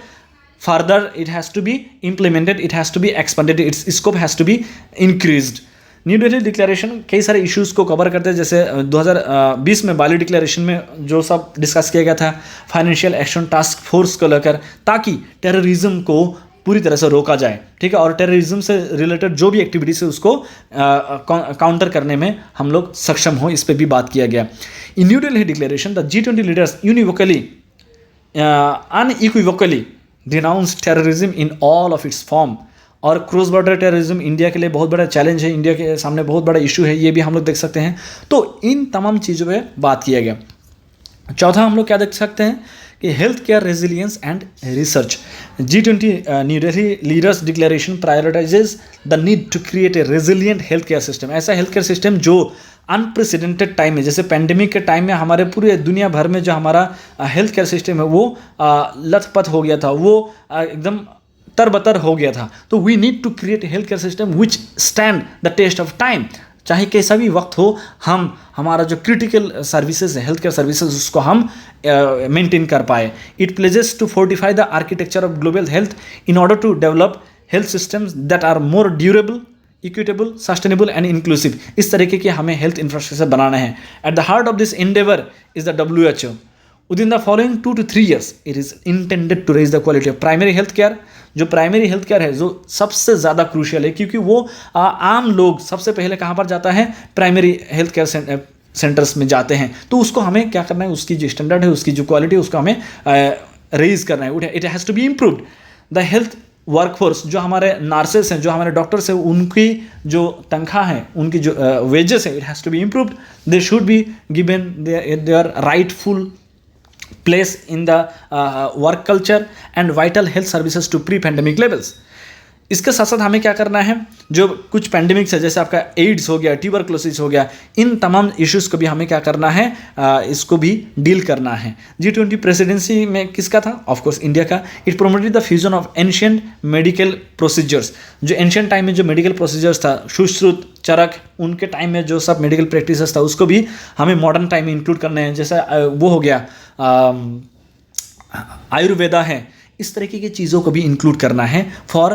further, it has to be implemented, it has to be expanded, its scope has to be increased. New Delhi declaration कई सारे इश्यूज़ को कवर करते हैं, जैसे 2020 में बाली डिक्लेरेशन में जो सब डिस्कस किया गया था फाइनेंशियल एक्शन टास्क फोर्स को लेकर, ताकि टेररिज्म को पूरी तरह से रोका जाए। ठीक है, और टेररिज्म से रिलेटेड जो भी एक्टिविटीज़ है उसको काउंटर करने में हम लोग सक्षम हो, इस पर भी बात किया गया। In new Delhi declaration the G20 leaders univocally unequivocally denounce terrorism in all of its form. और क्रॉस बॉर्डर टेररिज्म इंडिया के लिए बहुत बड़ा चैलेंज है, इंडिया के सामने बहुत बड़ा इशू है, ये भी हम लोग देख सकते हैं। तो इन तमाम चीज़ों पे बात किया गया। चौथा हम लोग क्या देख सकते हैं कि health care resilience and research. G20 new Delhi leaders declaration prioritises the need to create a resilient health care system. ऐसा हेल्थ केयर सिस्टम जो अनप्रेसिडेंटेड टाइम में, जैसे पेंडेमिक के टाइम में हमारे पूरे दुनिया भर में जो हमारा हेल्थ केयर सिस्टम है वो लथपथ हो गया था, वो एकदम तरबतर हो गया था। तो we need to create health care system which stand the test of time. चाहे कैसा भी वक्त हो, हम हमारा जो क्रिटिकल सर्विसेज है, हेल्थ केयर सर्विसेज, उसको हम मेंटेन कर पाए। It pledges to fortify the architecture of global health in order to develop health systems that are more durable, equitable, sustainable and inclusive. इस तरीके के हमें हेल्थ इंफ्रास्ट्रक्चर बनाना है। At the heart of this Endeavour is the WHO। Within the following 2 to 3 years, it is intended to raise the quality of primary health care। जो primary health care है जो सबसे ज़्यादा क्रूशियल है, क्योंकि वो आम लोग सबसे पहले कहाँ पर जाता है, प्राइमरी हेल्थ केयर सेंटर्स में जाते हैं। तो उसको हमें क्या करना है, उसकी जो स्टैंडर्ड है, उसकी जो क्वालिटी है, उसको हमें रेज करना है। It has to be improved. The health workforce, जो हमारे नर्सेस हैं, जो हमारे डॉक्टर्स हैं, उनकी जो तनख्वाह है, उनकी जो वेजेस है, it has to be improved. They should be given their rightful place in the work culture and vital health services to pre-pandemic levels। इसके साथ साथ हमें क्या करना है, जो कुछ पैंडेमिक्स है जैसे आपका एड्स हो गया, ट्यूबरक्लोसिस हो गया, इन तमाम इश्यूज़ को भी हमें क्या करना है, इसको भी डील करना है। G20 प्रेसिडेंसी में किसका था, ऑफकोर्स इंडिया का। It promoted the fusion of ancient medical procedures. जो एंशियंट टाइम में जो मेडिकल प्रोसीजर्स था, सुश्रुत, चरक, उनके टाइम में जो सब मेडिकल प्रैक्टिसेस था उसको भी हमें मॉडर्न टाइम में इंक्लूड करना है। जैसे वो हो गया आयुर्वेदा है, इस तरीके की चीज़ों को भी इंक्लूड करना है for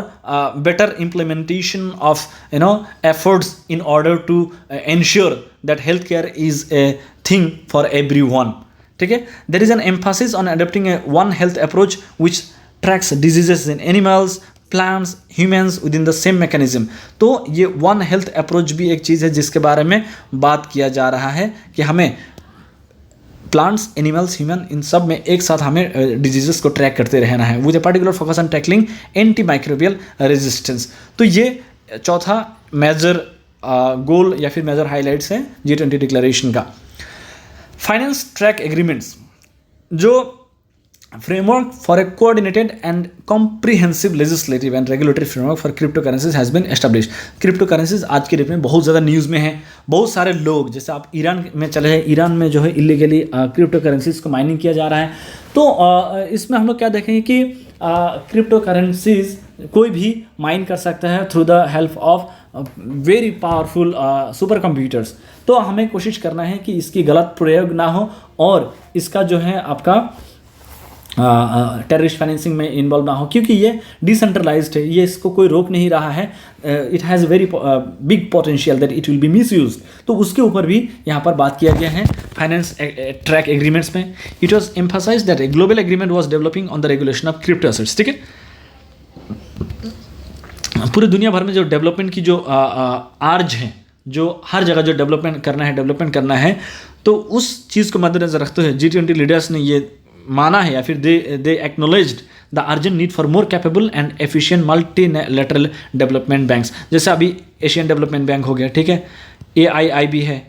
better implementation of efforts in order to ensure that health care is a thing for everyone. ठीक है, there is an emphasis on adopting a one health approach which tracks diseases in animals, plants, humans within the same mechanism. तो ये one health approach भी एक चीज़ है जिसके बारे में बात किया जा रहा है कि हमें प्लांट्स, एनिमल्स, ह्यूमन, इन सब में एक साथ हमें डिजीजेस को ट्रैक करते रहना है with a particular focus on tackling anti microbial resistance. तो ये चौथा मेजर गोल या फिर मेजर हाईलाइट्स है G20 डिक्लेरेशन का। फाइनेंस ट्रैक एग्रीमेंट्स, जो framework for a coordinated and comprehensive legislative and regulatory framework for cryptocurrencies has been established। cryptocurrencies आज के डेट में बहुत ज़्यादा न्यूज़ में है। बहुत सारे लोग, जैसे आप ईरान में चले हैं, ईरान में जो है इलीगली क्रिप्टोकरेंसीज को माइनिंग किया जा रहा है। तो इसमें हम लोग क्या देखेंगे कि क्रिप्टोकरेंसीज कोई भी माइन कर सकता है through the help of very powerful super computers. तो हमें कोशिश करना है कि इसकी गलत प्रयोग ना हो और इसका जो है आपका टेररिस्ट फाइनेंसिंग में इन्वॉल्व ना हो, क्योंकि ये डिसेंट्रलाइज्ड है, ये इसको कोई रोक नहीं रहा है। It has very big potential that it will B misused. तो उसके ऊपर भी यहाँ पर बात किया गया है फाइनेंस ट्रैक एग्रीमेंट्स में। It was emphasised that a global agreement was developing on the regulation of crypto assets. ठीक है, पूरी दुनिया भर में जो डेवलपमेंट की जो आर्ज है, जो हर जगह जो डेवलपमेंट करना है, तो उस चीज़ को मद्देनजर रखते हुए G20 लीडर्स ने ये माना है या फिर they acknowledged the urgent need for more capable and efficient multilateral development banks. जैसे अभी एशियन डेवलपमेंट बैंक हो गया, ठीक है, AIIB है,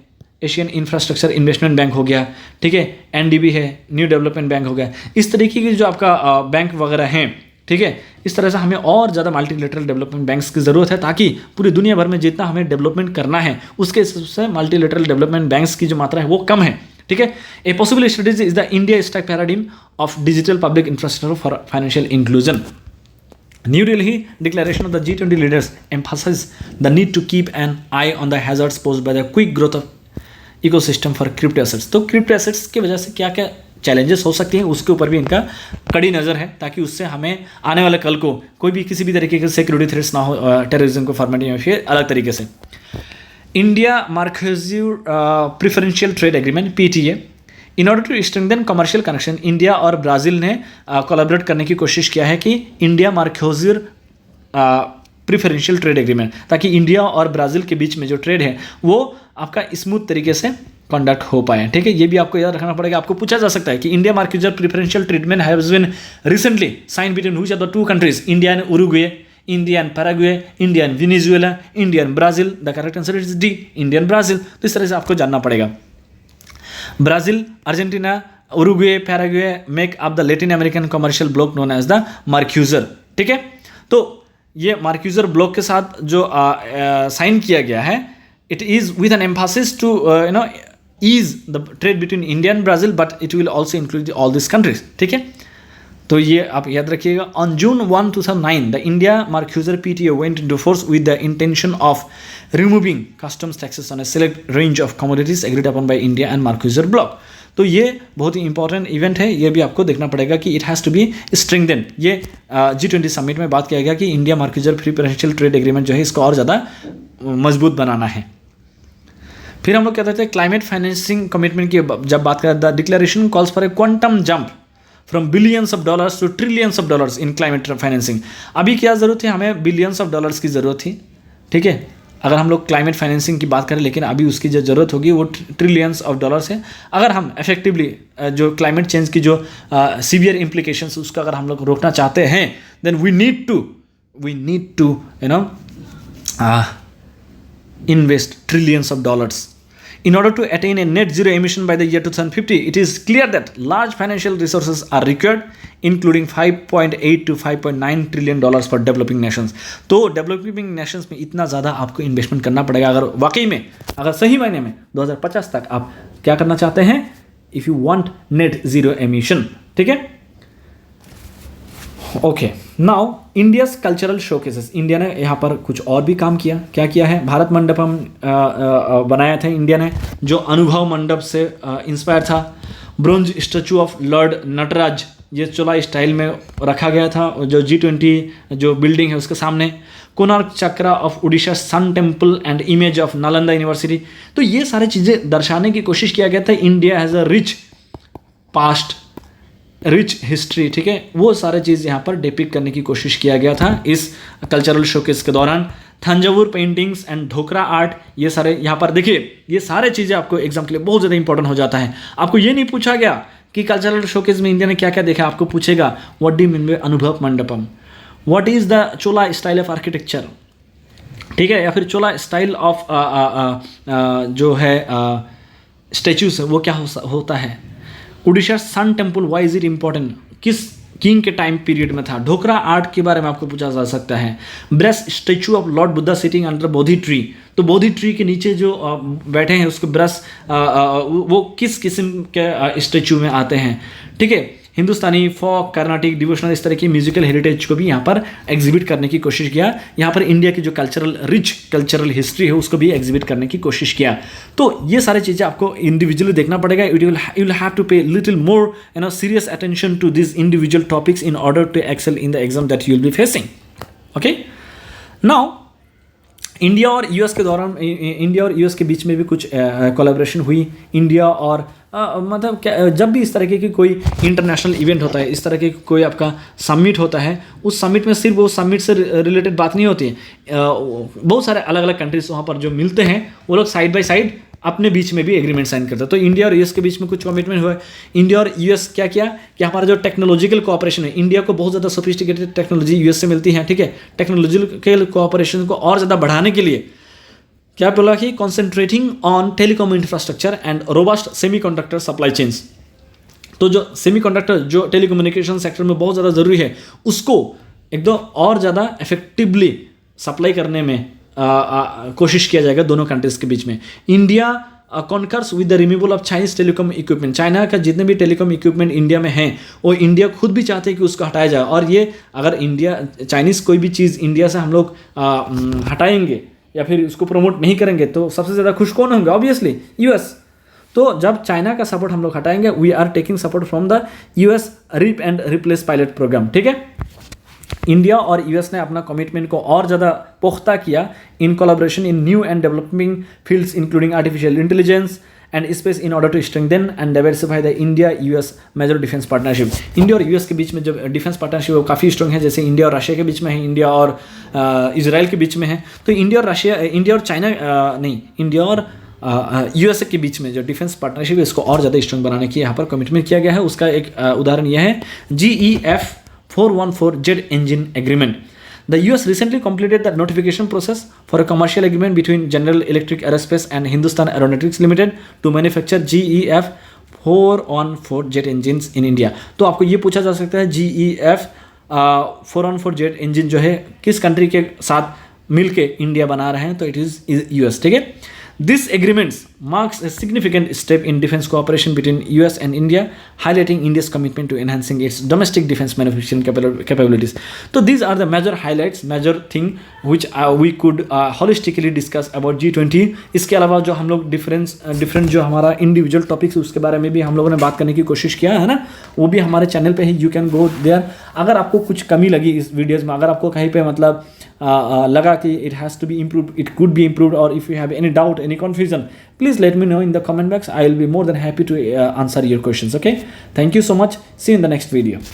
एशियन इंफ्रास्ट्रक्चर इन्वेस्टमेंट बैंक हो गया, ठीक है, NDB है, न्यू डेवलपमेंट बैंक हो गया। इस तरीके की जो आपका बैंक वगैरह हैं, ठीक है, इस तरह से हमें और ज़्यादा मल्टीलैटरल डेवलपमेंट बैंक्स की ज़रूरत है, ताकि पूरी दुनिया भर में जितना हमें डेवलपमेंट करना है उसके हिसाब से मल्टीलैटरल डेवलपमेंट बैंक्स की जो मात्रा है वो कम है। ठीक है, a possible strategy is the India stack paradigm of digital public infrastructure for financial inclusion. New Delhi declaration of the G20 leaders emphasize the need to keep an eye on the hazards posed by the quick growth of ecosystem for crypto assets. तो crypto assets की वजह से क्या क्या challenges हो सकती हैं उसके ऊपर भी इनका कड़ी नज़र है, ताकि उससे हमें आने वाले कल को कोई भी किसी भी तरीके के सिक्योरिटी थ्रेट्स ना हो, टेररिज्म को फॉर्मेट या फिर अलग तरीके से। India Mercosur preferential trade agreement PTA। In order to strengthen commercial connection, India और ब्राज़ील ने कोलैबोरेट करने की कोशिश किया है कि India Mercosur preferential trade agreement, ताकि इंडिया और ब्राज़ील के बीच में जो ट्रेड है वो आपका स्मूथ तरीके से कंडक्ट हो पाए। ठीक है, ये भी आपको याद रखना पड़ेगा। आपको पूछा जा सकता है कि India Mercosur preferential treatment has been recently sign between which are the two countries, India and Uruguay, India and Paraguay, India and Venezuela, India and Brazil. The correct answer is D, India and Brazil. तो इस तरह से आपको जानना पड़ेगा। Brazil, Argentina, Uruguay, Paraguay make up the Latin American commercial bloc known as the Mercosur. ठीक है, तो ये मार्कोजुर ब्लॉक के साथ जो साइन किया गया है, it is with an emphasis to ease the trade between India and Brazil, but it will also include all these countries। ठीक है, तो ये आप याद रखिएगा। On June 1, 2009, the India Mercosur PTA went into force with the intention of removing customs taxes on a select range of commodities agreed upon by India and Mercosur bloc। तो ये बहुत ही इंपॉर्टेंट इवेंट है, ये भी आपको देखना पड़ेगा कि it has to be strengthened. ये G20 समिट में बात किया गया कि India Mercosur preferential trade agreement जो है इसको और ज़्यादा मजबूत बनाना है। फिर हम लोग क्या कहते हैं क्लाइमेट फाइनेंसिंग कमिटमेंट की जब बात करें, the declaration calls for a quantum jump from billions of dollars to trillions of dollars in climate financing. अभी क्या ज़रूरत है, हमें बिलियंस ऑफ डॉलर्स की ज़रूरत थी। ठीक है, अगर हम लोग क्लाइमेट फाइनेंसिंग की बात करें, लेकिन अभी उसकी जो ज़रूरत होगी वो ट्रिलियंस ऑफ डॉलर्स है। अगर हम इफेक्टिवली जो क्लाइमेट चेंज की जो सीवियर इम्प्लीकेशंस उसका अगर हम लोग रोकना चाहते हैं, then we need to invest trillions of dollars in order to attain a net zero emission by the year 2050. It is clear that large financial resources are required, including 5.8 to 5.9 trillion dollars for developing nations। तो developing Nations में इतना ज़्यादा आपको investment करना पड़ेगा अगर वाकई में, अगर सही मायने में 2050 तक आप क्या करना चाहते हैं, if you want net zero emission. ठीक है, okay, now India's cultural showcases. India ने यहाँ पर कुछ और भी काम किया। क्या किया है, भारत मंडपम बनाया था इंडिया ने, जो अनुभव मंडप से इंस्पायर था। Bronze statue of lord Nataraja, ये चोला स्टाइल में रखा गया था जो G20 जो बिल्डिंग है उसके सामने। Konark Chakra of Orissa, sun temple and image of Nalanda university. तो ये सारी चीज़ें दर्शाने की कोशिश किया गया था। India has a rich past, rich history, ठीक है, वो सारे चीज़ यहाँ पर डिपिक्ट करने की कोशिश किया गया था इस कल्चरल शोकेस के दौरान। Thanjavur paintings and Dhokra art, ये सारे यहाँ पर देखिए, ये सारे चीज़ें आपको एग्जाम के लिए बहुत ज़्यादा इंपॉर्टेंट हो जाता है। आपको ये नहीं पूछा गया कि कल्चरल शोकेस में इंडिया ने क्या क्या देखा, आपको पूछेगा what do you mean by Anubhav Mandapam, what is the Chola style of architecture, ठीक है, या फिर चोला स्टाइल ऑफ जो है स्टैचूज वो क्या होता है। Orissa sun temple, why is it important, किस किंग के टाइम पीरियड में था। ढोकरा आर्ट के बारे में आपको पूछा जा सकता है। Breast statue of Lord Buddha sitting under Bodhi tree, तो बोधि ट्री के नीचे जो बैठे हैं उसको ब्रेस्ट वो किस किस्म के स्टैचू में आते हैं, ठीक है। हिंदुस्तानी, फोक, कर्नाटिक, डिवोशनल, इस तरह की म्यूजिकल हेरिटेज को भी यहाँ पर एग्जिबिट करने की कोशिश किया। यहाँ पर इंडिया की जो कल्चरल रिच कल्चरल हिस्ट्री है उसको भी एग्जिबिट करने की कोशिश किया। तो ये सारी चीज़ें आपको इंडिविजुअली देखना पड़ेगा। You will have to pay little more serious attention to this individual topics in order to excel in the exam that you will be facing. Okay, now India और यूएस के दौरान, इंडिया और US के बीच में भी कुछ collaboration हुई। इंडिया और मतलब क्या, जब भी इस तरह की कोई इंटरनेशनल इवेंट होता है, इस तरह के कोई आपका समिट होता है, उस समिट में सिर्फ वो समिट से रिलेटेड बात नहीं होती है। बहुत सारे अलग अलग कंट्रीज वहाँ पर जो मिलते हैं वो लोग साइड बाय साइड अपने बीच में भी एग्रीमेंट साइन करते हैं। तो इंडिया और यूएस के बीच में कुछ कमिटमेंट हुआ है। इंडिया और यूएस क्या किया कि हमारा जो टेक्नोलॉजिकल कोऑपरेशन है, इंडिया को बहुत ज़्यादा सोफिस्टिकेटेड टेक्नोलॉजी यूएस से मिलती है, ठीक है। टेक्नोलॉजिकल कोऑपरेशन को और ज़्यादा बढ़ाने के लिए क्या बोला कि concentrating on telecom infrastructure and robust semiconductor supply chains. तो जो सेमीकंडक्टर जो टेलीकम्युनिकेशन सेक्टर में बहुत ज़्यादा ज़रूरी है, उसको एकदम और ज़्यादा इफेक्टिवली सप्लाई करने में कोशिश किया जाएगा दोनों कंट्रीज के बीच में। India conquers with the removal of Chinese telecom equipment, China का जितने भी टेलीकॉम इक्विपमेंट इंडिया में हैं वो इंडिया खुद भी चाहते हैं कि उसको हटाया जाए। और ये अगर इंडिया चाइनीज़ कोई भी चीज़ इंडिया से हम लोग हटाएंगे या फिर उसको प्रमोट नहीं करेंगे तो सबसे ज़्यादा खुश कौन होंगे? Obviously US. तो जब चाइना का सपोर्ट हम लोग हटाएंगे, we are taking support from the US rip and replace pilot program, ठीक है। इंडिया और यूएस ने अपना कमिटमेंट को और ज़्यादा पुख्ता किया in collaboration in new and developing fields including artificial intelligence and space in order to strengthen and diversify the India US major defence partnership. India और यूएस के बीच में जो डिफेंस पार्टनरशिप है वो काफ़ी स्ट्रॉन्ग है, जैसे इंडिया और रशिया के बीच में है, इंडिया और इजराइल के बीच में है। तो इंडिया और रशिया, इंडिया और चाइना नहीं, इंडिया और यूएसए के बीच में जो डिफेंस पार्टनरशिप है इसको और ज़्यादा स्ट्रॉन्ग बनाने की यहाँ पर कमिटमेंट किया गया है। उसका एक उदाहरण यह है GEF 414 jet engine agreement. The US recently completed the notification process for a commercial agreement between General Electric Aerospace and Hindustan Aeronautics Limited to manufacture GEF 414 jet engines in India। तो आपको ये पूछा जा सकता है GEF 414 जेट इंजन जो है किस कंट्री के साथ मिलके इंडिया बना रहे हैं, तो इट इज़ यूएस, ठीक है। This agreement marks a significant step in defense cooperation between US and India, highlighting India's commitment to enhancing its domestic defense manufacturing capabilities. So these are the major highlights, major thing which we could holistically discuss about G20. इसके अलावा जो हम लोग different जो हमारा individual topics उसके बारे में भी हम लोगों ने बात करने की कोशिश किया है ना, वो भी हमारे चैनल पे ही, यू कैन गो देयर। अगर आपको कुछ कमी लगी इस वीडियोज़ में, अगर आपको कहीं पे मतलब लगा कि it has to be improved, it could be improved, or if you have any doubt, any confusion, please let me know in the comment box. I will be more than happy to answer your questions. Okay, thank you so much. See you in the next video.